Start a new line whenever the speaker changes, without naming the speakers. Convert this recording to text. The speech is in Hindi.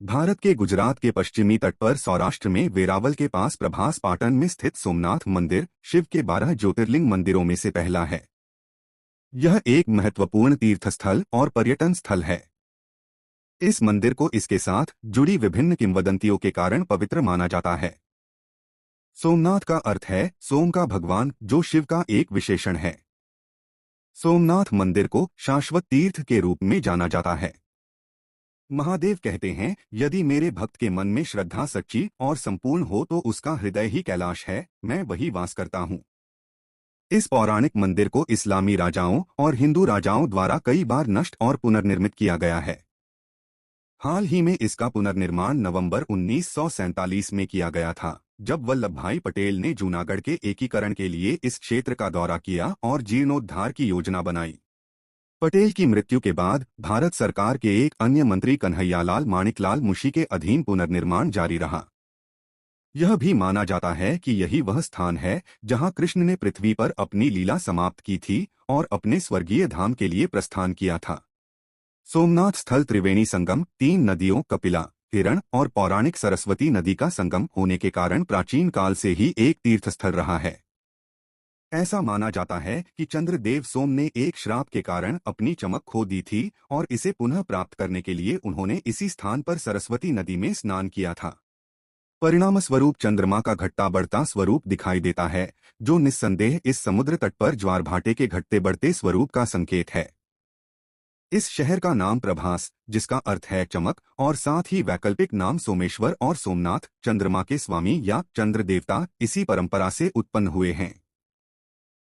भारत के गुजरात के पश्चिमी तट पर सौराष्ट्र में वेरावल के पास प्रभास पाटन में स्थित सोमनाथ मंदिर शिव के 12 ज्योतिर्लिंग मंदिरों में से पहला है। यह एक महत्वपूर्ण तीर्थस्थल और पर्यटन स्थल है। इस मंदिर को इसके साथ जुड़ी विभिन्न किंवदंतियों के कारण पवित्र माना जाता है। सोमनाथ का अर्थ है सोम का भगवान, जो शिव का एक विशेषण है। सोमनाथ मंदिर को शाश्वत तीर्थ के रूप में जाना जाता है। महादेव कहते हैं, यदि मेरे भक्त के मन में श्रद्धा सच्ची और संपूर्ण हो तो उसका हृदय ही कैलाश है, मैं वही वास करता हूँ। इस पौराणिक मंदिर को इस्लामी राजाओं और हिंदू राजाओं द्वारा कई बार नष्ट और पुनर्निर्मित किया गया है। हाल ही में इसका पुनर्निर्माण नवंबर 1947 में किया गया था, जब वल्लभ भाई पटेल ने जूनागढ़ के एकीकरण के लिए इस क्षेत्र का दौरा किया और जीर्णोद्धार की योजना बनाई। पटेल की मृत्यु के बाद भारत सरकार के एक अन्य मंत्री कन्हैयालाल माणिकलाल मुंशी के अधीन पुनर्निर्माण जारी रहा। यह भी माना जाता है कि यही वह स्थान है जहां कृष्ण ने पृथ्वी पर अपनी लीला समाप्त की थी और अपने स्वर्गीय धाम के लिए प्रस्थान किया था। सोमनाथ स्थल त्रिवेणी संगम, 3 नदियों कपिला, हिरण और पौराणिक सरस्वती नदी का संगम होने के कारण प्राचीन काल से ही एक तीर्थस्थल रहा है। ऐसा माना जाता है कि चंद्रदेव सोम ने एक श्राप के कारण अपनी चमक खो दी थी और इसे पुनः प्राप्त करने के लिए उन्होंने इसी स्थान पर सरस्वती नदी में स्नान किया था। परिणाम स्वरूप चंद्रमा का घटता बढ़ता स्वरूप दिखाई देता है, जो निस्संदेह इस समुद्र तट पर ज्वार भाटे के घटते बढ़ते स्वरूप का संकेत है। इस शहर का नाम प्रभास, जिसका अर्थ है चमक, और साथ ही वैकल्पिक नाम सोमेश्वर और सोमनाथ, चंद्रमा के स्वामी या चंद्र देवता, इसी परंपरा से उत्पन्न हुए हैं।